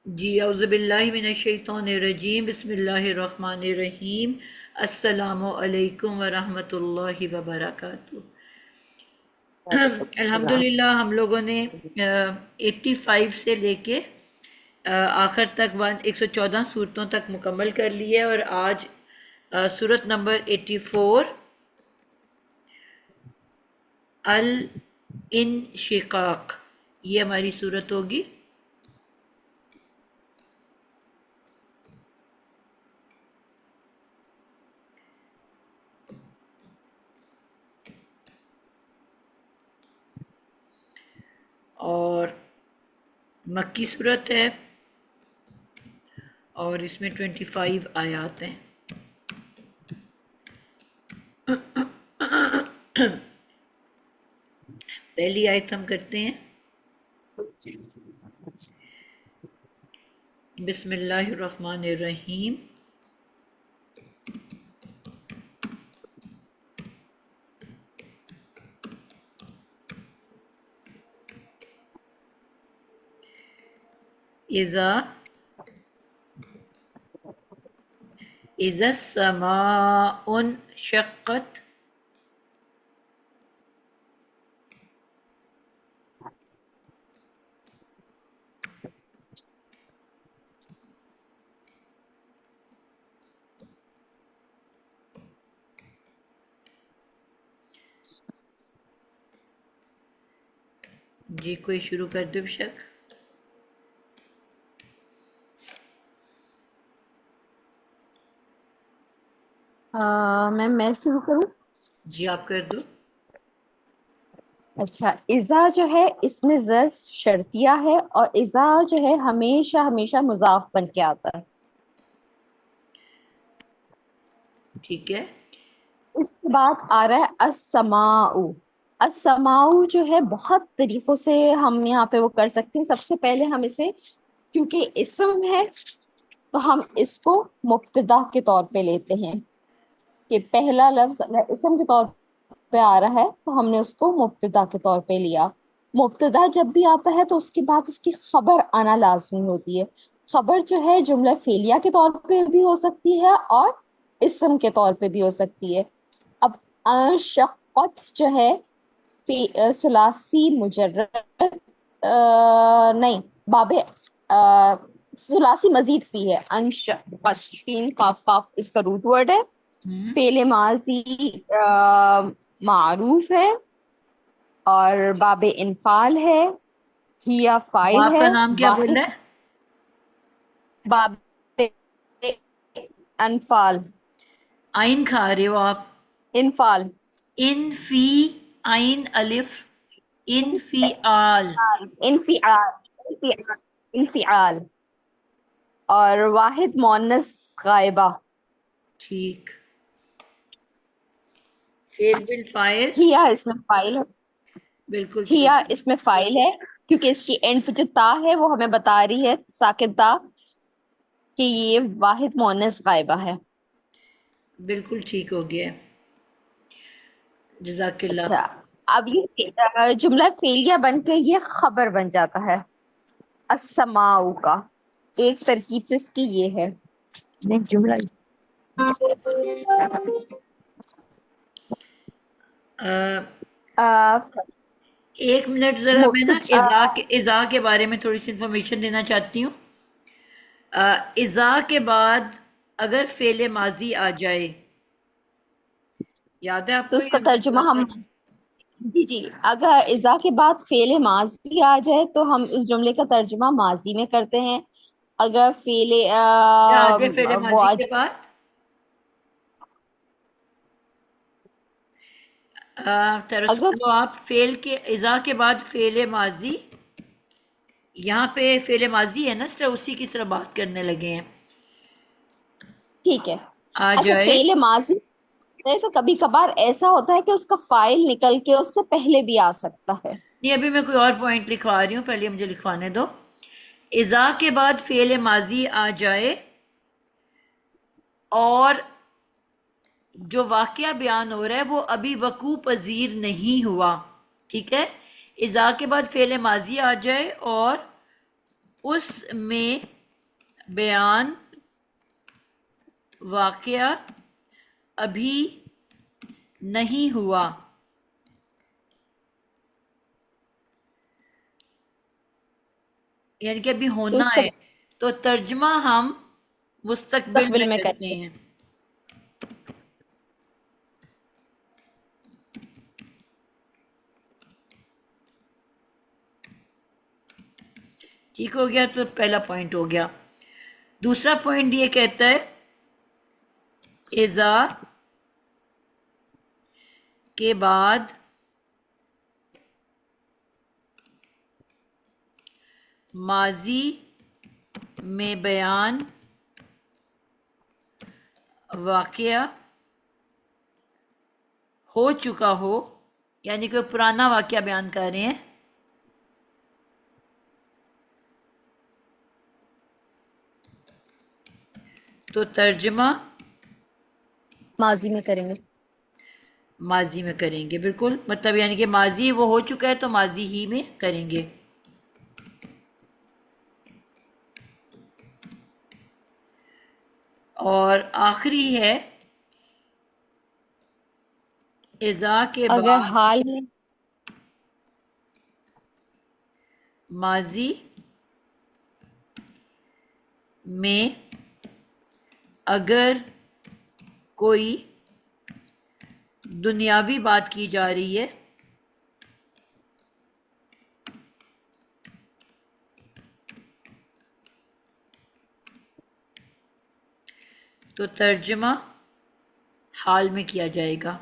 جی اعوذ باللہ من الشیطان الرجیم، بسم اللہ الرحمن الرحیم۔ السلام علیکم ورحمۃ اللہ وبرکاتہ۔ وعلیکم السلام۔ الحمدللہ ہم لوگوں نے 85 سے لے کے آخر تک 114 صورتوں تک مکمل کر لی ہے، اور آج صورت نمبر 84 الانشقاق یہ ہماری صورت ہوگی۔ اور مکی صورت ہے، اور اس میں 25 آیات ہیں۔ پہلی آیت ہم کرتے ہیں۔ بسم اللہ الرحمن الرحیم۔ اذا السماء انشقت۔ جی کوئی شروع کر دو بشک۔ میم میں شروع کروں؟ جی آپ کر دو۔ اچھا، اذا جو ہے اس میں ظرف شرطیہ ہے، اور اذا جو ہے ہمیشہ ہمیشہ مضاف بن کے آتا ہے۔ ٹھیک ہے۔ اس کے بعد آ رہا ہے السماء۔ السماء جو ہے بہت طریقوں سے ہم یہاں پہ وہ کر سکتے ہیں۔ سب سے پہلے ہم اسے، کیونکہ اسم ہے تو ہم اس کو مبتدا کے طور پہ لیتے ہیں کہ پہلا لفظ اگر اسم کے طور پہ آ رہا ہے تو ہم نے اس کو مبتدا کے طور پہ لیا۔ مبتدا جب بھی آتا ہے تو اس کے بعد اس کی خبر آنا لازمی ہوتی ہے۔ خبر جو ہے جملہ فعلیہ کے طور پہ بھی ہو سکتی ہے اور اسم کے طور پہ بھی ہو سکتی ہے۔ اب انشقت جو ہے ثلاثی مجرد نہیں، باب ثلاثی مزید فی ہے۔ انشقت، شین قاف قاف اس کا روٹ ورڈ ہے۔ فعل ماضی معروف ہے اور باب انفال ہے، ہیا فائل آپ ہے، کا نام کیا بول واحد رہا ہے؟ باب انفال، آئین کھا رہے ہو آپ؟ انفال، ان فی، آئین الف، ان فی آل۔ انفعال، انفعال، انفعال، اور واحد مؤنث غائبہ۔ ٹھیک۔ فعل بالفاعل۔ ہیا اس میں فائل ہے، بالکل ہیا ٹھیک ہے۔ اس میں فائل ہے کیونکہ اس کی اینڈ پہ جو تا ہے وہ ہمیں بتا رہی ہے ساکن تا کہ یہ واحد مؤنث غائبہ ہے۔ بالکل ٹھیک ہو گیا ہے۔ جزاک اللہ۔ اچھا، اب یہ جملہ فعلیہ بن کے یہ خبر بن جاتا ہے السماء کا۔ ایک ترکیب تو اس کی یہ ہے، نہیں جملہ ایک منٹ ذرا میں نا مبتدا اذا کے بارے میں تھوڑی سی انفارمیشن دینا چاہتی ہوں۔ اذا کے بعد اگر فعل ماضی آ جائے، یاد ہے آپ تو کو اس کا یہ ترجمہ بات؟ ہم، جی جی، اگر اذا کے بعد فعل ماضی آ جائے تو ہم اس جملے کا ترجمہ ماضی میں کرتے ہیں۔ اگر فعل کیا آ جائے فعل وہ ماضی آ کے بعد؟ جائے، ترس اگر کرو آپ فعل کے اذا کے بعد فعل ماضی، یہاں پہ فعل ماضی ہے نا، اس طرح اسی کی طرح بات کرنے لگے ہیں۔ ٹھیک ہے۔ آ اچھا، جائے۔ فعل ماضی ہے تو کبھی کبھار ایسا ہوتا ہے کہ اس کا فاعل نکل کے اس سے پہلے بھی آ سکتا ہے۔ نہیں، ابھی میں کوئی اور پوائنٹ لکھوا رہی ہوں، پہلے مجھے لکھوانے دو۔ اذا کے بعد فعل ماضی آ جائے اور جو واقعہ بیان ہو رہا ہے وہ ابھی وقوع پذیر نہیں ہوا، ٹھیک ہے؟ اذا کے بعد فعل ماضی آ جائے اور اس میں بیان واقعہ ابھی نہیں ہوا. یعنی کہ ابھی تو ہونا اس کا ہے، تو ترجمہ ہم مستقبل مستقبل میں میں کرتے کرتے ہیں. ٹھیک ہو گیا؟ تو پہلا پوائنٹ ہو گیا. دوسرا پوائنٹ یہ کہتا ہے اذا کے بعد ماضی میں بیان واقعہ ہو چکا ہو، یعنی کوئی پرانا واقعہ بیان کر رہے ہیں. تو ترجمہ ماضی میں کریں گے. ماضی میں کریں گے، بالکل. مطلب یعنی کہ ماضی وہ ہو چکا ہے تو ماضی ہی میں کریں گے. اور آخری ہے اذا کے اگر بعد حال میں ماضی میں اگر کوئی دنیاوی بات کی جا رہی ہے تو ترجمہ حال میں کیا جائے گا.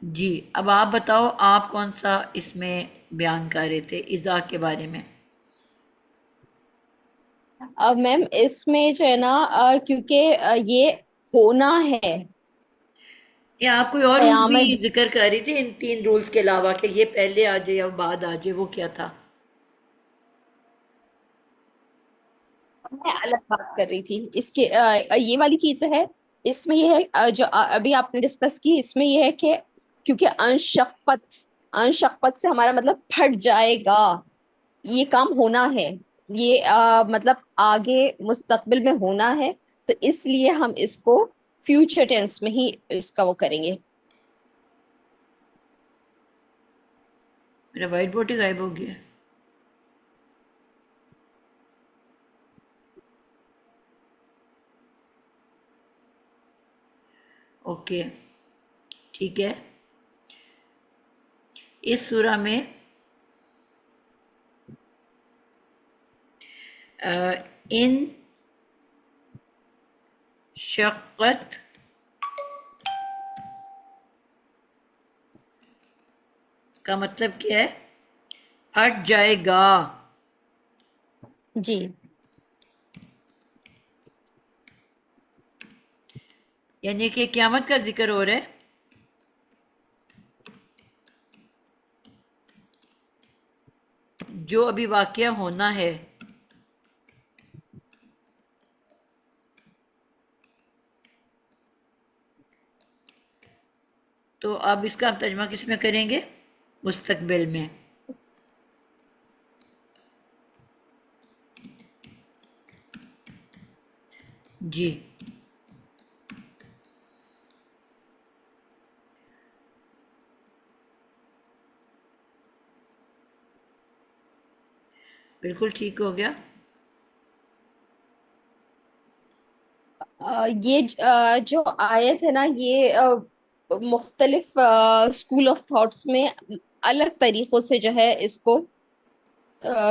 جی اب آپ بتاؤ، آپ کون سا اس میں بیان کر رہے تھے اذا کے بارے میں؟ میم اس میں جو ہے نا کیونکہ یہ ہونا ہے یا آپ کوئی اور رول قیامت. بھی ذکر کر رہی تھی ان تین رولز کے علاوہ کہ یہ پہلے آ جائے یا بعد آ جائے، وہ کیا تھا؟ میں الگ بات کر رہی تھی اس کے یہ والی چیز جو ہے اس میں یہ ہے جو ابھی آپ نے ڈسکس کی اس میں یہ ہے کہ کیونکہ انشقت سے ہمارا مطلب پھٹ جائے گا، یہ کام ہونا ہے، یہ مطلب آگے مستقبل میں ہونا ہے، تو اس لیے ہم اس کو فیوچر ٹینس میں ہی اس کا وہ کریں گے. میرا وائٹ بورڈ ہی غائب ہو گیا. اوکے ٹھیک ہے. اس سورہ میں ان شقت کا مطلب کیا ہے؟ ہٹ جائے گا. جی یعنی کہ قیامت کا ذکر ہو رہا ہے. جو ابھی واقعہ ہونا ہے. تو اب اس کا ترجمہ کس میں کریں گے؟ مستقبل میں. جی بالکل ٹھیک ہو گیا. یہ جو آیت ہے نا یہ مختلف اسکول آف تھاٹس میں الگ طریقوں سے جو ہے اس کو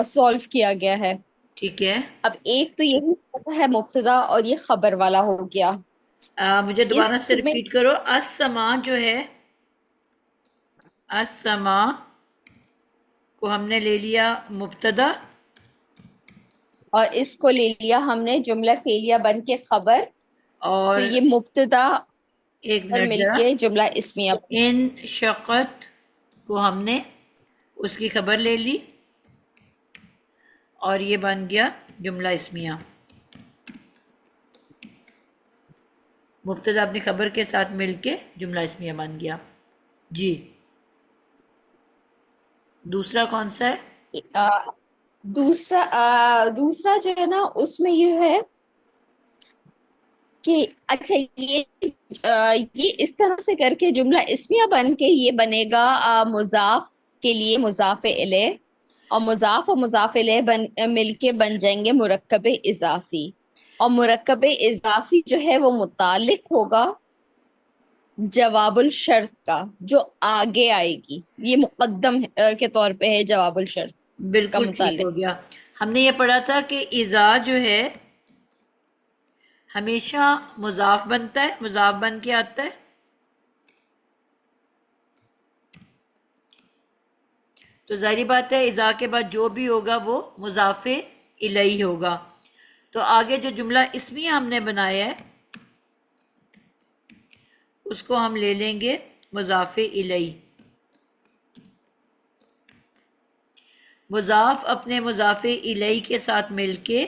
سولو کیا گیا ہے. ٹھیک ہے. اب ایک تو یہی ہے مبتدا اور یہ خبر والا ہو گیا. مجھے دوبارہ اس سے میں ریپیٹ کرو. السما جو ہے، السما کو ہم نے لے لیا مبتدا، اور اس کو لے لیا ہم نے جملہ فعلیہ بن کے خبر، تو اور یہ مبتدا ایک اور منٹ مل ذرا، کے جملہ اسمیہ. ان شقت کو ہم نے اس کی خبر لے لی اور یہ بن گیا جملہ اسمیہ. مبتدا اپنی خبر کے ساتھ مل کے جملہ اسمیہ بن گیا. جی دوسرا کون سا ہے؟ دوسرا جو ہے نا اس میں یہ ہے کہ اچھا یہ اس طرح سے کر کے جملہ اسمیہ بن کے یہ بنے گا مضاف کے لیے مضاف الیہ، اور مضاف الیہ مل کے بن جائیں گے مرکب اضافی، اور مرکب اضافی جو ہے وہ متعلق ہوگا جواب الشرط کا جو آگے آئے گی، یہ مقدم کے طور پہ ہے جواب الشرط کا بالکل ٹھیک متعلق. ہو گیا. ہم نے یہ پڑھا تھا کہ اذا جو ہے ہمیشہ مضاف بنتا ہے، مضاف بن کے آتا ہے. تو ظاہری بات ہے اذا کے بعد جو بھی ہوگا وہ مضاف الیہ ہوگا. تو آگے جو جملہ اسمیہ ہم نے بنایا ہے اس کو ہم لے لیں گے مضاف الیہ. مضاف اپنے مضاف الیہ کے ساتھ مل کے